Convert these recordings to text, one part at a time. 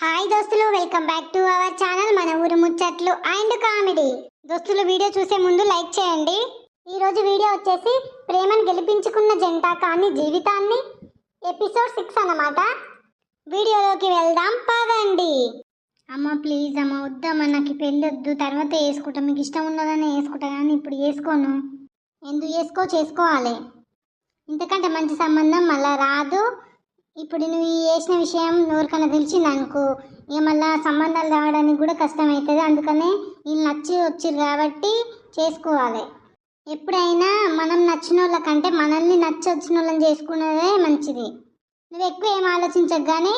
Hi దోస్తులు, welcome back to our channel మన ఊరు ముచ్చట్లు అండ్ కామెడీ. దోస్తులు, వీడియో చూసే ముందు లైక్ చేయండి. ఈ రోజు వీడియో వచ్చేసి ప్రేమను గెలిపించుకున్న జంట కానీ జీవితాన్ని ఎపిసోడ్ 6 అన్నమాట. వీడియోలోకి వెళ్దాం పదండి. అమ్మ ప్లీజ్ అమ్మ, వద్దమ్మ, నాకు పెళ్ళి వద్దు, తర్వాత వేసుకుంటా, మీకు ఇష్టం ఉన్నదని వేసుకుంటా, కానీ ఇప్పుడు వేసుకోను. ఎందుకు చేసుకోవాలి, ఇంతకంటే మంచి సంబంధం మళ్ళీ రాదు. ఇప్పుడు నువ్వు వేసిన విషయం ఎవరికైనా తెలిసింది అనుకో, ఇక మళ్ళీ సంబంధాలు రావడానికి కూడా కష్టమవుతుంది. అందుకనే వీళ్ళు నచ్చి వచ్చిర్రు కాబట్టి చేసుకోవాలి. ఎప్పుడైనా మనం నచ్చిన వాళ్ళకంటే మనల్ని నచ్చి వచ్చిన వాళ్ళని చేసుకునేదే మంచిది. నువ్వు ఎక్కువ ఏం ఆలోచించకు, కానీ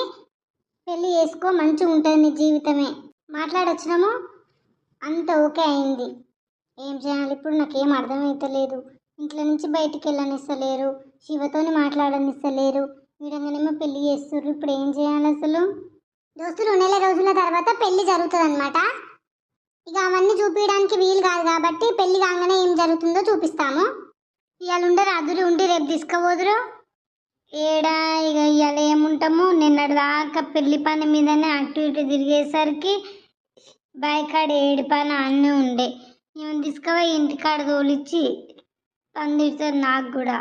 పెళ్ళి చేసుకో, మంచిగా ఉంటుంది నీ జీవితమే. మాట్లాడొచ్చినాము, అంత ఓకే అయింది. ఏం చేయాలి ఇప్పుడు, నాకేం అర్థమవుతలేదు. ఇంట్లో నుంచి బయటికి వెళ్ళనిస్తలేరు, శివతోని మాట్లాడనిస్తలేరు, వీడంగానేమో పెళ్లి చేస్తుర్రు. ఇప్పుడు ఏం చేయాలి అసలు? దోస్తులు, నెల రోజుల తర్వాత పెళ్లి జరుగుతుంది అనమాట. ఇక అవన్నీ చూపించడానికి వీలు కాదు కాబట్టి పెళ్లి కాగానే ఏం జరుగుతుందో చూపిస్తాము. ఇవాళ ఉండరు, అదురు ఉండి రేపు తీసుకుపోదురు. ఏడా ఇక ఇవాళ ఏముంటాము, నిన్నటి దాకా పెళ్లి పని మీదనే అటు ఇటు తిరిగేసరికి బైకాడ ఏడు పని అన్నీ ఉండే. ఏమైనా తీసుకుపోయి ఇంటికాడ తోలిచ్చి పందిడుతుంది నాకు కూడా.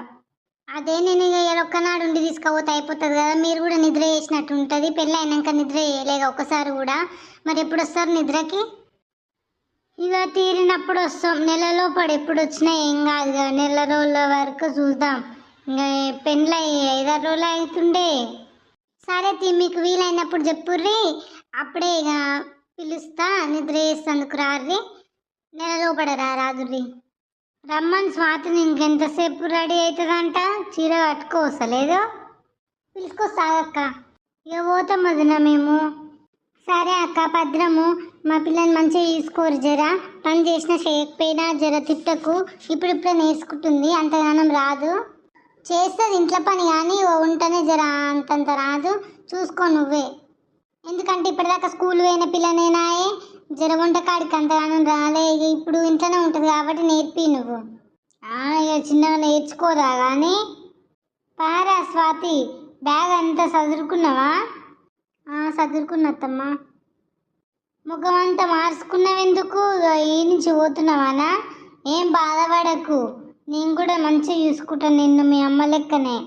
అదే నేను ఇక ఒక్కనాడు ఉండి తీసుకపోతే అయిపోతుంది కదా. మీరు కూడా నిద్ర చేసినట్టు ఉంటుంది. పెళ్ళి అయినాక నిద్ర చేయలేక ఒక్కసారి కూడా. మరి ఎప్పుడు వస్తారు నిద్రకి? ఇక తీరినప్పుడు వస్తాం. నెలలో పడి ఎప్పుడు వచ్చినా ఏం కాదు కదా, నెల రోజుల వరకు చూద్దాం. ఇంకా పెళ్ళి 5-6 రోజులు అవుతుండే. సరే మీకు వీలైనప్పుడు చెప్పుర్రి, అప్పుడే ఇక పిలుస్తా, నిద్ర చేస్తేందుకు రార్రి. నెలలో పడరా రాదుర్రి. రమ్మని స్వాతిని ఇంకెంతసేపు రెడీ అవుతుందంట, చీర కట్టుకోవస్తలేదు. పిలుచుకొస్తా అక్క, ఇక పోతాం వదిన మేము. సరే అక్క, భద్రము, మా పిల్లని మంచిగా తీసుకోరు. జర పని చేసినా చేయకపోయినా జర తిట్టకు. ఇప్పుడిప్పుడే నేర్చుకుంటుంది, అంతగానం రాదు. చేస్తుంది ఇంట్లో పని, కానీ ఉంటేనే జర అంతంత రాదు. చూసుకో నువ్వే, ఎందుకంటే ఇప్పటిదాకా స్కూల్ పోయిన పిల్లనేనాయే, జర వంటకాడికి అంతగానం రాలే. ఇక ఇప్పుడు ఇంట్లోనే ఉంటుంది కాబట్టి నేర్పి నువ్వు. ఇక చిన్నగా నేర్చుకోదా కానీ. పారా స్వాతి, బ్యాగ్ అంతా చదువుకున్నావా? చదువుకున్నత్తమ్మా. ముఖం అంతా మార్చుకున్నావెందుకు? ఈ నుంచి పోతున్నావానా? ఏం బాధపడకు, నేను కూడా మంచిగా చూసుకుంటాను నిన్ను, మీ అమ్మ లెక్కనే.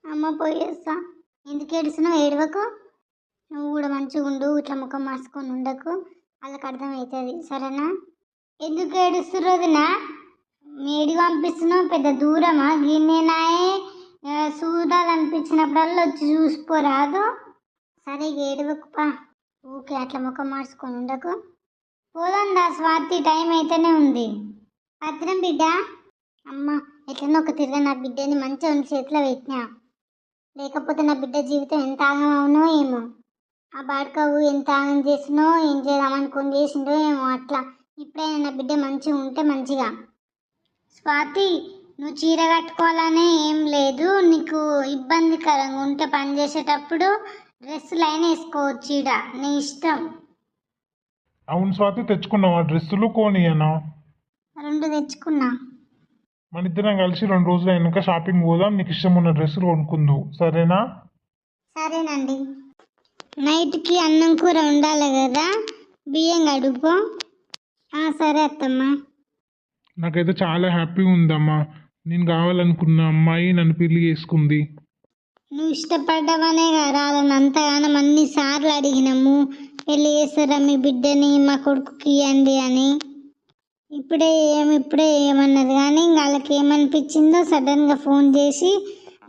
అమ్మ పోయేస్తా. ఎందుకు ఏడుస్తున్నావు? ఏడవకు, నువ్వు కూడా మంచిగా ఉండు, ఇట్లా ముఖం మార్చుకొని ఉండకు, వాళ్ళకి అర్థమవుతుంది సరేనా? ఎందుకు ఏడుస్తుర్రు వదినా? మేడి పంపిస్తున్నావు, పెద్ద దూరమా? గిన్నెనాయే, చూడాలనిపించినప్పుడల్లా వచ్చి చూసిపోరాదు. సరే ఏడవకుపా, ఊకే అట్లా ముఖం మార్చుకొని ఉండకు. పోదందా స్వాతి, టైం అయితేనే ఉంది. భద్రం బిడ్డ. అమ్మ ఎట్లనో ఒక తిరిగి నా బిడ్డని మంచిగా ఉన్న చేతిలో పెట్టినా, లేకపోతే నా బిడ్డ జీవితం ఎంత ఆగం అవునో ఏమో. ఆ బాడకావు ఎంత ఆనందం చేసినో, ఏం చేద్దామనుకొని చేసిండో ఏమో. అట్లా ఇప్పుడైనా నా బిడ్డ మంచిగా ఉంటే మంచిగా. స్వాతి, నువ్వు చీర కట్టుకోవాలనే ఏం లేదు, నీకు ఇబ్బందికరంగా ఉంటే పని చేసేటప్పుడు డ్రెస్సులు అయినా వేసుకోవచ్చు, ఈడ నీ ఇష్టం. అవును స్వాతి, తెచ్చుకున్నావా డ్రెస్సులు? కోనియనా? 2 తెచ్చుకున్నా. మన ఇద్దరం కలిసి 2 రోజులు అయినాక షాపింగ్ పోదాం, నీకు ఇష్టం ఉన్న డ్రెస్సులు కొనుక్కుందాం, సరేనా? సరేనండి. నైట్కి అన్నం కూర ఉండాలి కదా, బియ్యం కడుక్కో. సరే అత్తమ్మ. నాకైతే చాలా హ్యాపీగా ఉందమ్మా. నేను కావాలనుకున్న అమ్మాయి నన్ను పెళ్లి చేసుకుంది. నువ్వు ఇష్టపడ్డావనే రాలని అంతగానం అన్నిసార్లు అడిగినాము, పెళ్ళి చేస్తారా మీ బిడ్డని మా కొడుకుకి ఇవ్వండి అని. ఇప్పుడే ఏమన్నది కానీ వాళ్ళకి ఏమనిపించిందో సడన్గా ఫోన్ చేసి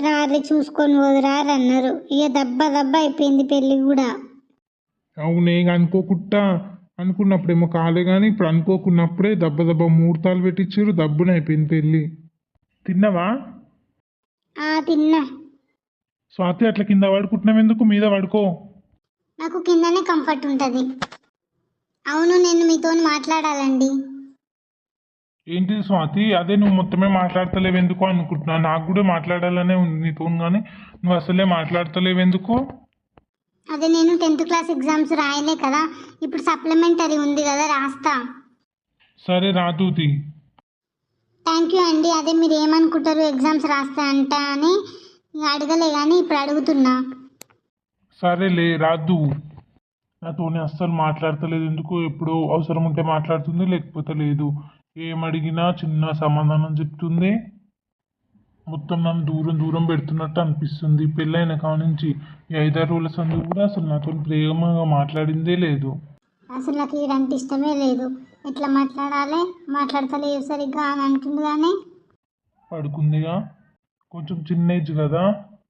రారి చూసుకొని పోదురారు అన్నారు. ఇక దబ్బ అయిపోయింది పెళ్ళి కూడా. అవునే, అనుకోకుండా అనుకున్నప్పుడేమో కాలే, కానీ ఇప్పుడు అనుకోకున్నప్పుడే దెబ్బ ముహూర్తాలు పెట్టించారు, దబ్బున అయిపోయింది పెళ్ళి. తిన్నావా? తిన్నా. స్వాతి, అట్లా కింద పడుకుంటున్నావు ఎందుకు? మీద పడుకో. నాకు కిందనే కంఫర్ట్ ఉంటుంది. అవును, నేను మీతో మాట్లాడాలండి. ఏంటిది స్వాతి? అదే నువ్వు మొత్తమే మాట్లాడతలేవు ఎందుకు అనుకుంటున్నా. నాకు కూడా మాట్లాడాలనే ఉంది నీతో, కానీ నువ్వు అసలే మాట్లాడతలేవు ఎందుకు? అదే నేను 10th క్లాస్ ఎగ్జామ్స్ రాయలే కదా, ఇప్పుడు సప్లిమెంటరీ ఉంది కదా, రాస్తా. సరే రాదుతి. థ్యాంక్ యూ అండి. అదే మీరు ఏమనుకుంటారు ఎగ్జామ్స్ రాస్తా అంట అని అడగలే, కానీ ఇప్పుడు అడుగుతున్నా. సరేలే రాదు. నాతోనే అస్సలు మాట్లాడతలేదు. ఎందుకు ఎప్పుడు అవసరం ఉంటే మాట్లాడుతుంది, లేకపోతే లేదు. ఏం అడిగినా చిన్న సమాధానం చెప్తుంది. మొత్తం నన్ను దూరం దూరం పెడుతున్నట్టు అనిపిస్తుంది. పెళ్ళైన కాడ నుంచి ఈ 5-6 రోజుల సంది కూడా అసలు నాతో ప్రేమగా మాట్లాడిందే లేదు. అసలు నాకు ఈడంటే ఇష్టమే లేదు. ఎట్లా మాట్లాడాలి, మాట్లాడతలేవు సరిగ్గా అని అంటుంది కానీ పడుకుందిగా, కొంచెం చిన్న ఏజ్ కదా,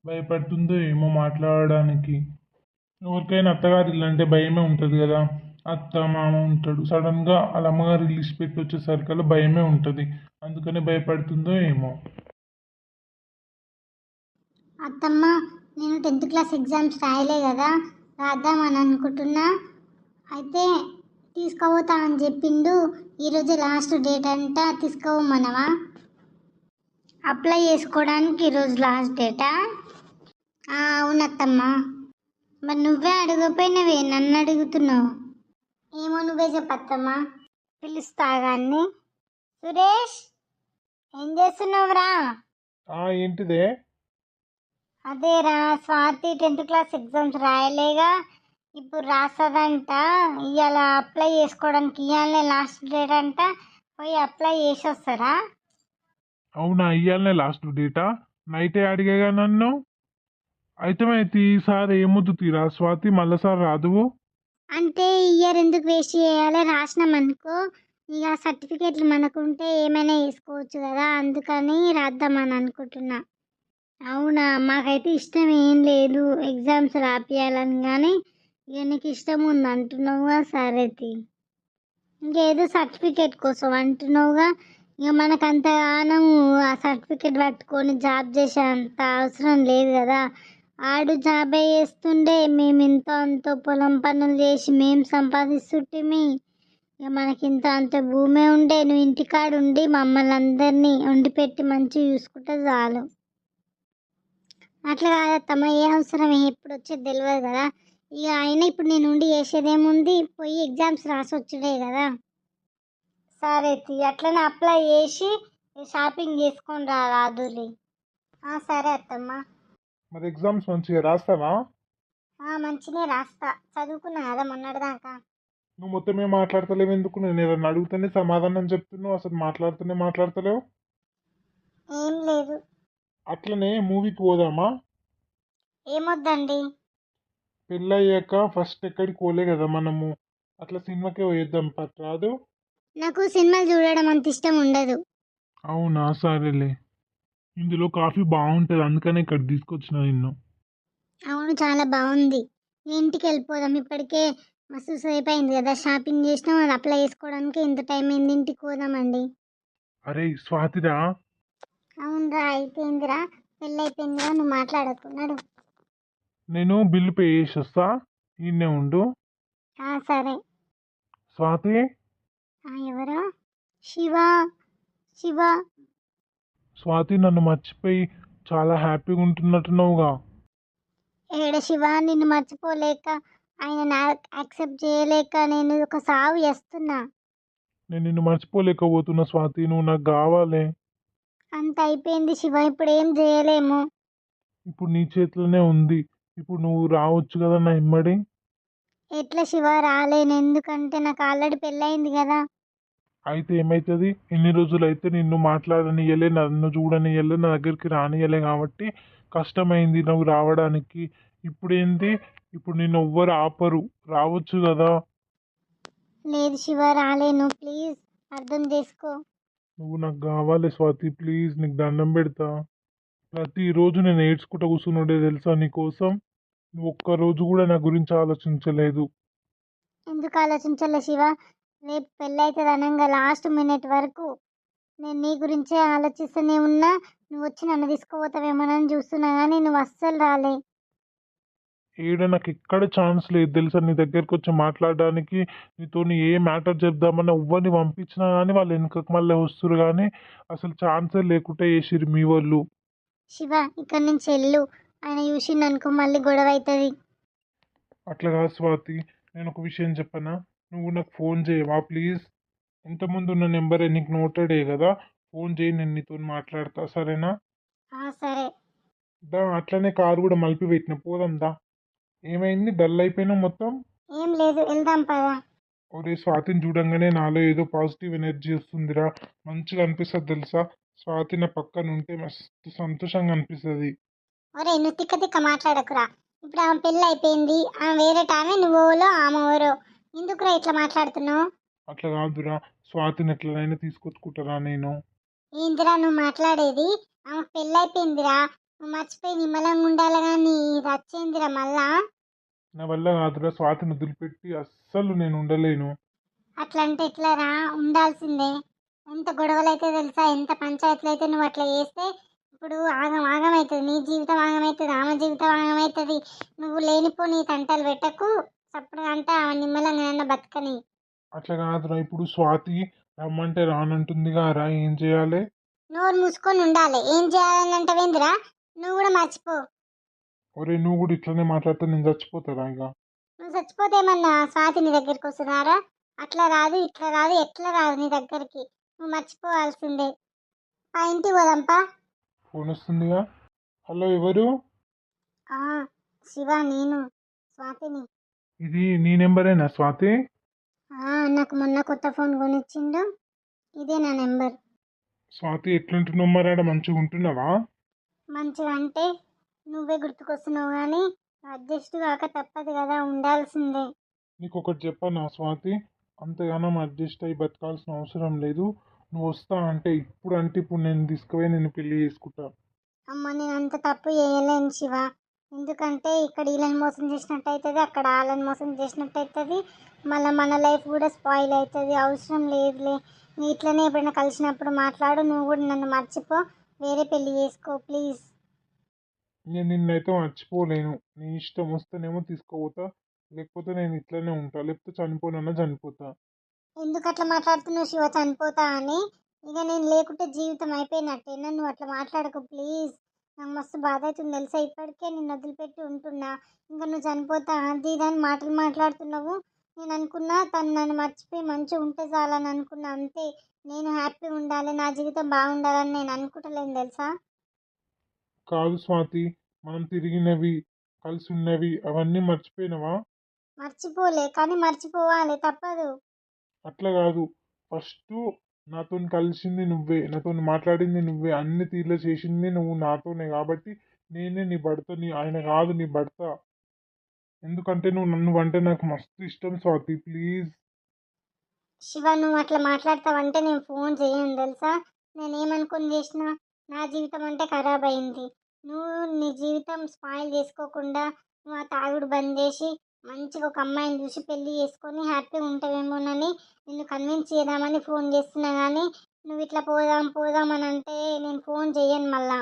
భయపడుతుందో ఏమో మాట్లాడడానికి. ఎవరికైనా అత్తగారి ఇల్లు అంటే భయమే ఉంటుంది కదా. అత్త మామ ఉంటాడు, సడన్గా వాళ్ళ అమ్మగారు ఇల్లు ఇచ్చి పెట్టి వచ్చేసరికల్లా భయమే ఉంటుంది. అందుకని భయపడుతుందో ఏమో. అత్తమ్మ, నేను 10th క్లాస్ ఎగ్జామ్స్ రాయలే కదా, రాద్దామని అనుకుంటున్నా. అయితే తీసుకుపోతానని చెప్పిండు. ఈరోజు లాస్ట్ డేట్ అంట, తీసుకుపోమనవా? అప్లై చేసుకోవడానికి ఈరోజు లాస్ట్ డేటా? అవునత్తమ్మ. మరి నువ్వే అడగపోయినవే, నన్ను అడుగుతున్నావు. ఏమో నువ్వే చెప్పత్తమ్మా. పిలుస్తా గాన్ని. సురేష్, ఏం చేస్తున్నావురా? ఏంటిదే? అదేరా, స్వాతి 10th క్లాస్ ఎగ్జామ్స్ రాయలేగా, ఇప్పుడు రాస్తుందంట. ఇవాళ అప్లై చేసుకోవడానికి ఇవాళనే లాస్ట్ డేట్ అంట. పోయి అప్లై చేసి వస్తారా? అవునా, ఇయ్యాలనే లాస్ట్ డేటా? నైటే అడిగేగా నన్ను. అయితే ఈసారి ఏమొద్దు తీరా స్వాతి, మళ్ళీసారి రాదువు. అంటే ఇయర్ ఎందుకు వేస్ట్ చేయాలి, రాసినాం అనుకో ఇక సర్టిఫికేట్లు మనకుంటే ఏమైనా వేసుకోవచ్చు కదా, అందుకని రాద్దామని అనుకుంటున్నా. అవునా, మాకైతే ఇష్టం ఏం లేదు ఎగ్జామ్స్ రాపియాలని, కానీ ఇక నీకు ఇష్టం ఉంది అంటున్నావుగా, సరేతి. ఇంకేదో సర్టిఫికేట్ కోసం అంటున్నావుగా, ఇక మనకు అంతగానం ఆ సర్టిఫికేట్ పట్టుకొని జాబ్ చేసే అంత అవసరం లేదు కదా. ఆడు జాబే చేస్తుండే, మేము ఇంత అంత పొలం పనులు చేసి మేము సంపాదిస్తుంటిమి. ఇక మనకి ఇంత అంత భూమే ఉండే, నువ్వు ఇంటికాడ ఉండి మమ్మల్ని అందరినీ వండి పెట్టి మంచిగా చూసుకుంటే చాలు. అట్లా కాదత్తమ్మ, ఏ అవసరం ఎప్పుడు వచ్చేది తెలియదు కదా. ఇక అయినా ఇప్పుడు నేను ఉండి చేసేదేముంది, పోయి ఎగ్జామ్స్ రాసి వచ్చుడే కదా. సరే అట్లనే అప్లై చేసి షాపింగ్ చేసుకొని రాదులి. సరే అత్తమ్మ. మరి ఎగ్జామ్స్ మంచిగా రాస్తావా? మంచిగా రాస్తా, చదువుకున్నా కదా మొన్నటిదాకా. నువ్వు మొత్తమే మాట్లాడతలేవు ఎందుకు? నేను ఏదైనా అడిగితేనే సమాధానం చెప్తున్నావు, అసలు మాట్లాడుతూనే మాట్లాడతలేవు. ఏం లేదు. అట్లనే మూవీకి పోదామా? ఏమొద్దండి. పెళ్ళయ్యాక ఫస్ట్ ఎక్కడికి పోలే కదా మనము, అట్లా సినిమాకే పోయేద్దాం రాదు? నాకు సినిమాలు చూడడం అంత ఇష్టం ఉండదు. అవునా, సరేలే. ఇందులో కాఫీ బాగుంటుంది, అందుకనే ఇక్కడ తీసుకొచ్చిన నిన్ను. అవును, చాలా బాగుంది. ఇంటికి వెళ్ళిపోదాం, ఇప్పటికే మస్తు సేపు అయింది కదా, షాపింగ్ చేసినాం, అది అప్లై చేసుకోవడానికి ఇంత టైం అయింది. ఇంటికి పోదామండి. అరే స్వాతిరా. అవునరా, అయిపోయిందిరా, పెళ్ళి అయిపోయిందిరా, నువ్వు మాట్లాడుకున్నాడు. నేను బిల్లు పే చేసి వస్తా, ఈయనే ఉండు. సరే. స్వాతి. ఎవరా? శివ. శివ. స్వాతి, నన్ను మర్చిపోయి చాలా హ్యాపీగా ఉంటున్నట్టున్నావుగా. ఏడ శివ, నిన్ను మర్చిపోలేక, ఆయన యాక్సెప్ట్ చేయలేక నేను ఒక సావు చేస్తున్నా. నేను నిన్ను మర్చిపోలేకపోతున్నా స్వాతి, నువ్వు నాకు కావాలి. అంత అయిపోయింది శివ, ఇప్పుడు ఏం చేయలేము. ఇప్పుడు నీ చేతిలోనే ఉంది. ఇప్పుడు నువ్వు రావచ్చు కదా నా ఇమ్మడి. ఎట్లా శివ, రాలేను, ఎందుకంటే నాకు ఆల్రెడీ పెళ్ళయింది కదా. అయితే ఏమవుతుంది? ఎన్ని రోజులు అయితే నిన్ను మాట్లాడనియలే, నన్ను చూడనియలే, నా దగ్గరికి రానియలే కాబట్టి కష్టమైంది నువ్వు రావడానికి. ఇప్పుడేంటి? ఇప్పుడు నిన్ను ఎవ్వరు ఆపరు, రావచ్చు కదా. లేదు శివ, రాలేను, ప్లీజ్ అర్థం చేసుకో. నువ్వు నాకు కావాలి స్వాతి, ప్లీజ్ నీకు దండం పెడతా. ప్రతిరోజు నేను ఏడ్చుకుంటూ కూర్చున్నాడే తెలుసా నీకోసం. నువ్వు ఒక్కరోజు కూడా నా గురించి ఆలోచించలేదు. ఎందుకు ఆలోచించాలి శివ? రేపు పెళ్ళి అవుతుంది అనగా లాస్ట్ మినిట్ వరకు నేను నీ గురించే ఆలోచిస్తూనే ఉన్నా. నువ్వు వచ్చి నన్ను తీసుకుపోతావేమోనని చూస్తున్నా, కానీ నువ్వు అస్సలు రాలే. ఈడ నాకు ఎక్కడ ఛాన్స్ లేదు తెలుసా నీ దగ్గరకు వచ్చి మాట్లాడడానికి. నీతో ఏ మ్యాటర్ చెప్దామని ఎవ్వరిని పంపించినా కానీ వాళ్ళు వెనుకకు మళ్ళీ వస్తారు, కానీ అసలు ఛాన్సే లేకుండా చేసిరు మీ వాళ్ళు. శివ, ఇక్కడి నుంచి వెళ్ళు, ఆయన చూసిండు అనుకో మళ్ళీ గొడవ అవుతుంది. అట్లా కాదు స్వాతి, నేను ఒక విషయం చెప్పనా? నువ్వు నాకు ఫోన్ చేయవా ప్లీజ్? ఇంతకుముందు ఉన్న నెంబరే నీకు నోటెడే కదా, ఫోన్ చేయి, నేను నీతో మాట్లాడతా, సరేనా? సరే. దా, అట్లనే కారు కూడా మలిపి పెట్టిన, పోదాం దా. ఏమైంది, డల్ అయిపోయినా మొత్తం? ఏం లేదు, వెళ్దాం పదా. ఒరే స్వాతిని చూడంగానే నాలో ఏదో పాజిటివ్ ఎనర్జీ వస్తుందిరా. మంచిగా అనిపిస్తుంది తెలుసా. స్వాతి నా పక్కన ఉంటే మస్తు సంతోషంగా అనిపిస్తుంది. ఒరే నువ్వు తిక్క తిక్క మాట్లాడకురా. ఇప్పుడు ఆమె పెళ్ళి అయిపోయింది, ఆమె వేరే ఆమె, నువ్వులో ఆమె ఎవరో. ఎందుకురా ఇట్లా మాట్లాడుతున్నావు? అట్లా కాదురా, స్వాతిని ఎట్లనైనా తీసుకొచ్చుకుంటారా నేను. ఏందిరా నువ్వు మాట్లాడేది? ఆమె పెళ్ళి అయిపోయిందిరా, నువ్వు మర్చిపోయి నిమ్మలంగా ఉండాలి కానీ రచ్చేందిరా మళ్ళా. నా వల్ల కాదురా, స్వాతిని వదిలిపెట్టి అస్సలు నేను ఉండలేను. అట్లా అంటే ఎట్లారా? ఉండాల్సిందే. ఎంత గొడవలు అయితే తెలుసా, ఎంత పంచాయతీలు అయితే నువ్వు అట్లా చేస్తే ఇప్పుడు ఆగం ఆగం అవుతుంది. నీ జీవితం ఆగమవుతుంది, ఆమె జీవితం ఆగమవుతుంది. నువ్వు లేనిపోని తంటలు పెట్టకు. సప్పుడు అంటే ఆమె నిమ్మలంగా బతకని. అట్లా కాదురా, ఇప్పుడు స్వాతి రమ్మంటే రానంటుందిగా రా, ఏం చేయాలి? నోరు మూసుకొని ఉండాలి. ఏం చేయాలని అంటవేందిరా? నువ్వు కూడా మర్చిపో. ఒరే నువ్వు కూడా ఇట్లనే మాట్లాడితే నేను చచ్చిపోతారా ఇక. నువ్వు చచ్చిపోతే ఏమన్నా స్వాతి నీ దగ్గరికి వస్తున్నారా? అట్లా రాదు, ఇట్లా రాదు, ఎట్లా రాదు నీ దగ్గరికి. నువ్వు మర్చిపోవాల్సిందే. ఆ ఇంటికి పోదాంపా. ఫోన్ వస్తుందిగా. హలో ఎవరు? ఆ, శివ, నేను స్వాతిని. ఇది నీ నెంబరేనా స్వాతి? నాకు మొన్న కొత్త ఫోన్ కొనిచ్చిండు, ఇదే నా నెంబర్. స్వాతి ఎట్లుంటున్నావు మరి ఆడ, మంచిగా ఉంటున్నావా? మంచిగా అంటే నువ్వే గుర్తుకొస్తున్నావు కానీ అడ్జస్ట్ కాక తప్పదు కదా, ఉండాల్సిందే. నీకు ఒకటి చెప్పనా స్వాతి, అంతగానం అడ్జస్ట్ అయ్యి బతకాల్సిన అవసరం లేదు. నువ్వు వస్తా అంటే ఇప్పుడు నేను తీసుకుపోయి నేను పెళ్లి చేసుకుంటా. అమ్మ, నేను అంత తప్పు చేయలేను శివ. ఎందుకంటే ఇక్కడ వీళ్ళని మోసం చేసినట్టు అవుతుంది, అక్కడ వాళ్ళని మోసం చేసినట్టు అవుతుంది. మళ్ళీ మన లైఫ్ కూడా స్పాయిల్ అవుతుంది. అవసరం లేదులే. నీ ఇట్లనే ఎప్పుడైనా కలిసినప్పుడు మాట్లాడు. నువ్వు కూడా నన్ను మర్చిపో, వేరే పెళ్లి చేసుకో ప్లీజ్. నేను నిన్నైతే మర్చిపోలేను. నీ ఇష్టం, వస్తేనేమో తీసుకోపోతా, లేకపోతే నేను ఇట్లనే ఉంటా, లేకపోతే చనిపోనన్నా చనిపోతా. ఎందుకు అట్లా మాట్లాడుతున్నావు శివ? చనిపోతా అని? ఇక నేను లేకుంటే జీవితం అయిపోయినట్టే. నువ్వు అట్లా మాట్లాడకు ప్లీజ్. నాకు మస్తు బాధ అవుతుంది తెలుసా. ఇప్పటికే నిన్ను వదిలిపెట్టి ఉంటున్నా, ఇంకా నువ్వు చనిపోతా అది దాని మాటలు మాట్లాడుతున్నావు. నేను అనుకున్నా తను నన్ను మర్చిపోయి మంచిగా ఉంటే చాలని అనుకున్నా, అంతే. నేను హ్యాపీగా ఉండాలి, నా జీవితం బాగుండాలని నేను అనుకుంటలేను తెలుసా. కాదు స్వాతి, మనం తిరిగినవి, కలిసి ఉన్నవి అవన్నీ మర్చిపోయినవా? మర్చిపోలే కానీ మర్చిపోవాలి, తప్పదు. అట్లా కాదు. ఫస్ట్ నాతో కలిసింది నువ్వే, నాతో మాట్లాడింది నువ్వే, అన్ని తీర్ల చేసింది నువ్వు నాతోనే. కాబట్టి నేనే నీ భర్త, నీ ఆయన కాదు నీ భర్త. ఎందుకంటే నువ్వంటే నాకు మస్తు ఇష్టం స్వాతి, ప్లీజ్. శివ, నువ్వు అట్లా మాట్లాడతావంటే నేను ఫోన్ చేయను తెలుసా. నేనేమనుకుని చేసిన? నా జీవితం అంటే ఖరాబ్ అయింది. నువ్వు నీ జీవితం స్పాయిల్ చేసుకోకుండా నువ్వు ఆ తాగుడు బంద్ చేసి మంచిగా ఒక అమ్మాయిని చూసి పెళ్ళి చేసుకొని హ్యాపీగా ఉంటావేమోనని నిన్ను కన్విన్స్ చేద్దామని ఫోన్ చేస్తున్నా కానీ నువ్వు ఇట్లా పోదాం పోదాం అని అంటే నేను ఫోన్ చేయను మళ్ళా.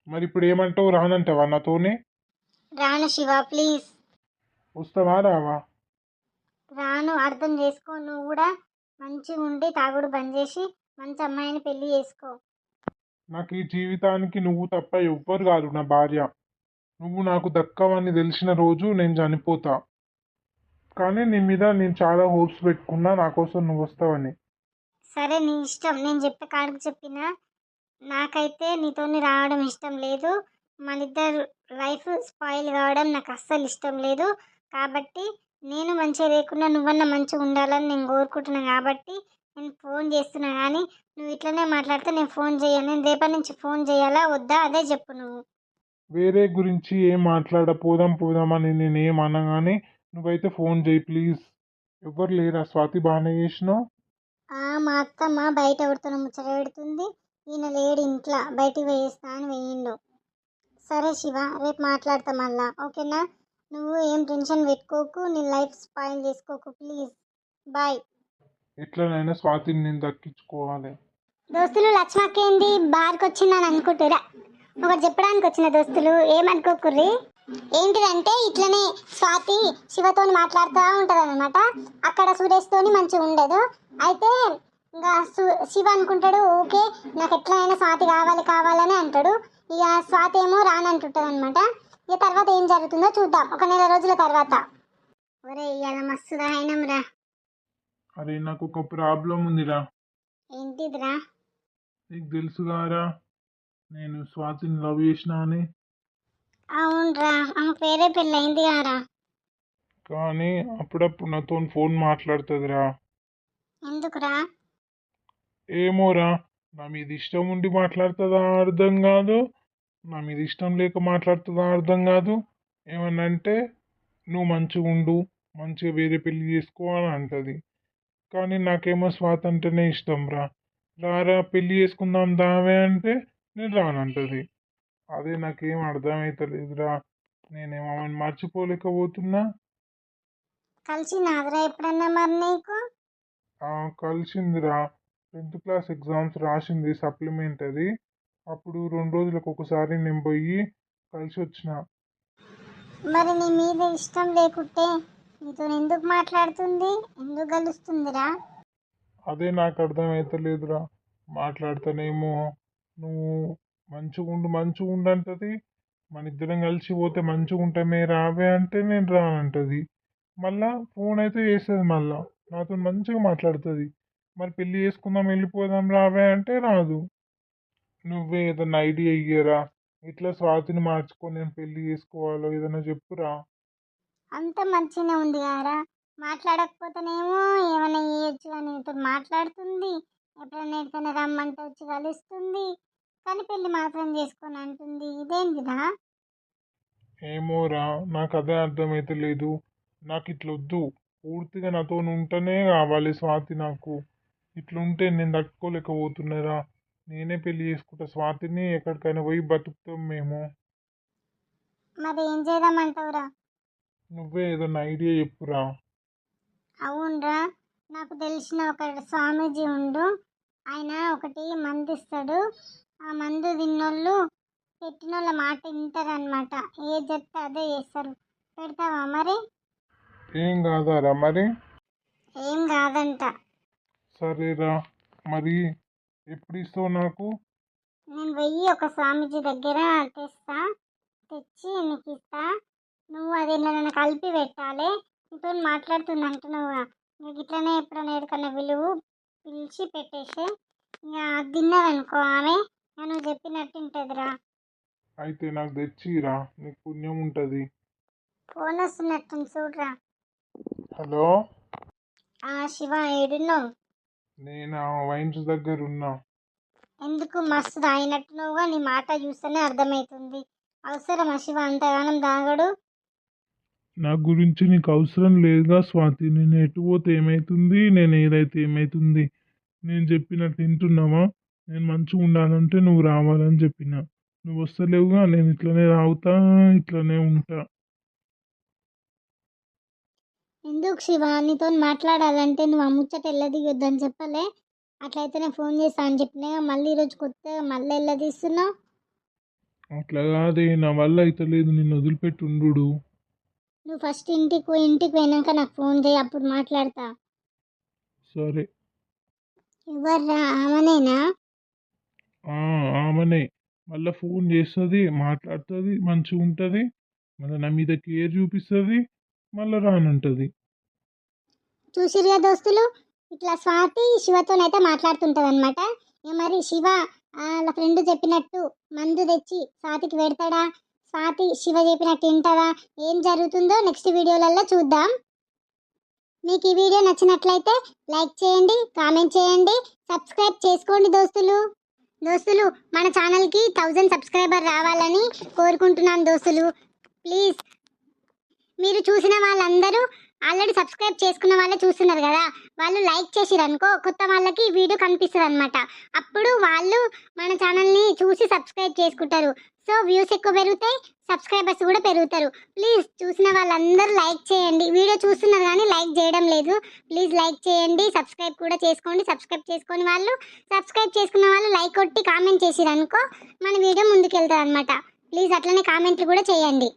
మరి ఇప్పుడు ఏమంటావు, రానంటావా నాతోనే? రాను శివ ప్లీజ్. వస్తావా రావా? రాను, అర్థం చేసుకో. నువ్వు కూడా మంచిగా ఉండి తాగుడు బంద్ చేసి మంచి అమ్మాయిని పెళ్లి చేసుకో. నాకు ఈ జీవితానికి నువ్వు తప్ప ఎవ్వరు కాదు నా భార్య. నువ్వు నాకు దక్కవని తెలిసిన రోజు నేను చనిపోతా. కానీ నీ మీద నేను చాలా హోప్స్ పెట్టుకున్నా, నా కోసం నువ్వు వస్తావని. సరే నీ ఇష్టం, నేను చెప్పే కాడికి చెప్పినా. నాకైతే నీతోని రావడం ఇష్టం లేదు. మన ఇద్దరు లైఫ్ స్పాయిల్ కావడం నాకు అస్సలు ఇష్టం లేదు. కాబట్టి నేను మంచిగా లేకుండా నువ్వన్నా మంచిగా ఉండాలని నేను కోరుకుంటున్నాను. కాబట్టి నేను ఫోన్ చేస్తున్నా కానీ నువ్వు ఇట్లనే మాట్లాడితే నేను ఫోన్ చేయను. నేను రేపటి నుంచి ఫోన్ చేయాలా వద్దా అదే చెప్పు నువ్వు. వేరే గురించి ఏం పోదాం పోదామని నేనేం అనగానే నువ్వైతే ఫోన్ చేయి ప్లీజ్. ఎవ్వరు లేరా స్వాతి, బాగానే చేసినావు. మా అత్తమ్మ బయట ఎవరితోనో ముచ్చట పెడుతుంది. ఈయన లేడు ఇంట్లో, బయటికి వేయిస్తా అని వేయిండు. సరే శివ, రేపు మాట్లాడతా మళ్ళా, ఓకేనా? నువ్వు ఏం టెన్షన్ పెట్టుకోకు, నీ లైఫ్ స్పాయిల్ చేసుకోకు ప్లీజ్. బాయ్. ఎట్లనైనా స్వాతిని నేను దక్కించుకోవాలి. దోస్తులు, లక్ష్మక్క ఏంది బార్కి వచ్చిందని అనుకుంటురా? ఒకటి చెప్పడానికి వచ్చిన దోస్తులు, ఏమనుకోకుర్రి. ఏంటిదంటే ఇట్లనే స్వాతి శివతో మాట్లాడుతూ ఉంటుంది అనమాట. అక్కడ సురేష్తోని మంచిగా ఉండదు. అయితే ఇంకా శివ అనుకుంటాడు ఓకే నాకు ఎట్లయినా స్వాతి కావాలి కావాలని అంటాడు. ఇక స్వాతి ఏమో రానంటుంటుంది అనమాట. ఇక తర్వాత ఏం జరుగుతుందో చూద్దాం ఒక నెల రోజుల తర్వాత. ఒరే ఇవాళ మస్తు రాయనం రా. అరే నాకు ఒక ప్రాబ్లం ఉందిరా. ఏంటిదిరా? నీకు తెలుసుగారా, నేను స్వాతిని లవ్ చేసినా అని. అవునరా, ఆమె పేరే పెళ్ళయింది కారా. కానీ అప్పుడప్పుడు నాతో ఫోన్ మాట్లాడుతుందిరా. ఎందుకురా? ఏమోరా, నా మీద ఇష్టం ఉండి మాట్లాడుతుందా అర్థం కాదు, నా మీద ఇష్టం లేక మాట్లాడుతుందా అర్థం కాదు. ఏమన్నా అంటే నువ్వు మంచిగా ఉండు, మంచిగా వేరే పెళ్లి చేసుకో అని అంటది. కానీ నాకేమో స్వాతి అంటేనే ఇష్టం రా. రారా పెళ్లి చేసుకుందాం దావే అంటే నేను రానంటది. అదే నాకేం అర్థమవుతలేదురా. నేనేమో ఆమెను మర్చిపోలేకపోతున్నా. కలిసినాదిరా ఎప్పుడన్నా మరి నీకు? కలిసిందిరా. 10th క్లాస్ ఎగ్జామ్స్ రాసింది సప్లిమెంటరీ. అప్పుడు 2 రోజులకు ఒకసారి నేను పోయి కలిసి వచ్చిన. మరి నీ మీద ఇష్టం లేకుంటే నీతో ఎందుకు మాట్లాడుతుంది, ఎందుకు కలుస్తుందిరా? అదే నాకు అర్థమవుతలేదురా. మాట్లాడతానేమో నువ్వు మంచిగా ఉండు అంటది. మన ఇద్దరం కలిసి పోతే మంచిగా ఉంటామే రావే అంటే నేను రానంటది. మళ్ళా ఫోన్ అయితే చేస్తుంది, మళ్ళా నాతో మంచిగా మాట్లాడుతుంది. మరి పెళ్ళి చేసుకుందాం వెళ్ళిపోదాం రావే అంటే రాదు. నువ్వే ఏదన్నా ఐడియా ఇయ్యరా, ఇట్లా స్వాతిని మార్చుకొని నేను పెళ్లి చేసుకోవాలో ఏదైనా చెప్పురా. అంత మంచిగానే ఉంది కదరా. మాట్లాడకపోతేనేమో ఏమైనా చేయొచ్చు అని నీతో మాట్లాడుతుంది. ఎప్పుడైనా ఎక్కడైనా రమ్మంటే వచ్చి కలుస్తుంది. కానీ పెళ్లి మాత్రం చేసుకొని అంటుంది. ఇదేంటిదా? ఏమోరా, నాకు అదే అర్థమైతే లేదు. నాకు ఇట్లా వద్దు, పూర్తిగా నాతో ఉంటేనే కావాలి స్వాతి నాకు. ఇట్లుంటే నేను తట్టుకోలేకపోతున్నారా. నేనే పెళ్లి చేసుకుంటా స్వాతిని, ఎక్కడికైనా పోయి బతుకుతాం మేము. మరి ఏం చేద్దామంటావురా? నువ్వే ఏదన్నా ఐడియా చెప్పురా. అవునరా, నాకు తెలిసిన ఒక స్వామీజీ ఉండు. ఆయన ఒకటి మందు ఇస్తాడు. ఆ మందు తిన్నోళ్ళు పెట్టినోళ్ళ మాట వింటారనమాట. ఏ చెప్తే అదే చేస్తారు. పెడతావా మరి? ఏం కాదారా మరి? ఏం కాదంట. సరేరా, మరి ఎప్పుడు ఇస్తావు నాకు? నేను వెయ్యి ఒక స్వామీజీ దగ్గర తెస్తా. తెచ్చి నీకు ఇస్తా. నువ్వు అది నన్ను కలిపి పెట్టాలి. నీతో మాట్లాడుతుంది అంటున్నావుగా, నీకు ఇట్లనే ఎప్పుడైనా ఎక్కడికన్నా పిలిచి పెట్టేసి ఇక తిన్నదనుకో ఆమె, ఇక నువ్వు చెప్పినట్టు ఉంటుందిరా. అయితే నాకు తెచ్చిరా, నీకు పుణ్యం ఉంటుంది. ఫోన్ వస్తున్నట్టుంది చూడరా. హలో, శివ ఏడున్నావు? నేను వైన్స్ దగ్గర ఉన్నా. ఎందుకు మస్తు తాగినట్టున్నావుగా, నీ మాట చూస్తేనే అర్థమవుతుంది. అవసరమా శివ అంతగానం తాగడు? నా గురించి నీకు అవసరం లేదుగా స్వాతి. నేను ఎటు పోతే ఏమవుతుంది, నేను ఏదైతే ఏమవుతుంది. నేను చెప్పినట్టు వింటున్నావా? నేను మంచిగా ఉండాలంటే నువ్వు రావాలని చెప్పిన. నువ్వు వస్తలేవుగా, నేను ఇట్లనే తాగుతా, ఇట్లనే ఉంటా. ఎందుకు శివ? నీతో మాట్లాడాలంటే నువ్వు ఆ ముచ్చట ఎల్లదిగొద్దని చెప్పలే? అట్లయితేనే ఫోన్ చేస్తా అని చెప్పినా. మళ్ళీ ఈరోజు కొత్తగా మళ్ళీ ఎల్లదీస్తున్నావు. అట్లా కాదే, నా వల్ల అయితే లేదు నిన్ను వదిలిపెట్టి ఉండు. నువ్వు ఫస్ట్ ఇంటికి పోయినాక నాకు ఫోన్ చేయి, అప్పుడు మాట్లాడతా. సరే. ఎవర్రా? ఆమెనేనా? ఆమెనే. మళ్ళీ ఫోన్ చేస్తుంది, మాట్లాడుతుంది, మంచిగా ఉంటుంది. మళ్ళీ నా మీద కేర్ చూపిస్తుంది, మళ్ళీ రానంటుంది. చూసిరుగా దోస్తులు, ఇట్లా స్వాతి శివతోనైతే మాట్లాడుతుంటుంది అనమాట. మరి శివ వాళ్ళ ఫ్రెండ్ చెప్పినట్టు మందు తెచ్చి స్వాతికి పెడతాడా? స్వాతి శివ చెప్పినట్టు వింటావా? ఏం జరుగుతుందో నెక్స్ట్ వీడియోలలో చూద్దాం. మీకు ఈ వీడియో నచ్చినట్లయితే లైక్ చేయండి, కామెంట్ చేయండి, సబ్స్క్రైబ్ చేసుకోండి దోస్తులు. మన ఛానల్కి 1000 సబ్స్క్రైబర్ రావాలని కోరుకుంటున్నాను దోస్తులు. ప్లీజ్, మీరు చూసిన వాళ్ళందరూ ఆల్రెడీ సబ్స్క్రైబ్ చేసుకున్న వాళ్ళే చూస్తున్నారు కదా, వాళ్ళు లైక్ చేసిరనుకో కొత్త వాళ్ళకి ఈ వీడియో కనిపిస్తుంది అనమాట. అప్పుడు వాళ్ళు మన ఛానల్ని చూసి సబ్స్క్రైబ్ చేసుకుంటారు. సో వ్యూస్ ఎక్కువ పెరుగుతాయి, సబ్స్క్రైబర్స్ కూడా పెరుగుతారు. ప్లీజ్ చూసిన వాళ్ళందరూ లైక్ చేయండి. వీడియో చూస్తున్నారు కానీ లైక్ చేయడం లేదు. ప్లీజ్ లైక్ చేయండి, సబ్స్క్రైబ్ కూడా చేసుకోండి. సబ్స్క్రైబ్ చేసుకుని వాళ్ళు, సబ్స్క్రైబ్ చేసుకున్న వాళ్ళు లైక్ కొట్టి కామెంట్ చేసిరనుకో మన వీడియో ముందుకెళ్తుంది అనమాట. ప్లీజ్ అట్లనే కామెంట్లు కూడా చేయండి.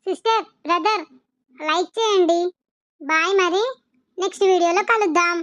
సిస్టర్, బ్రదర్, లైక్ చేయండి. బాయ్, మరి నెక్స్ట్ వీడియోలో కలుద్దాం.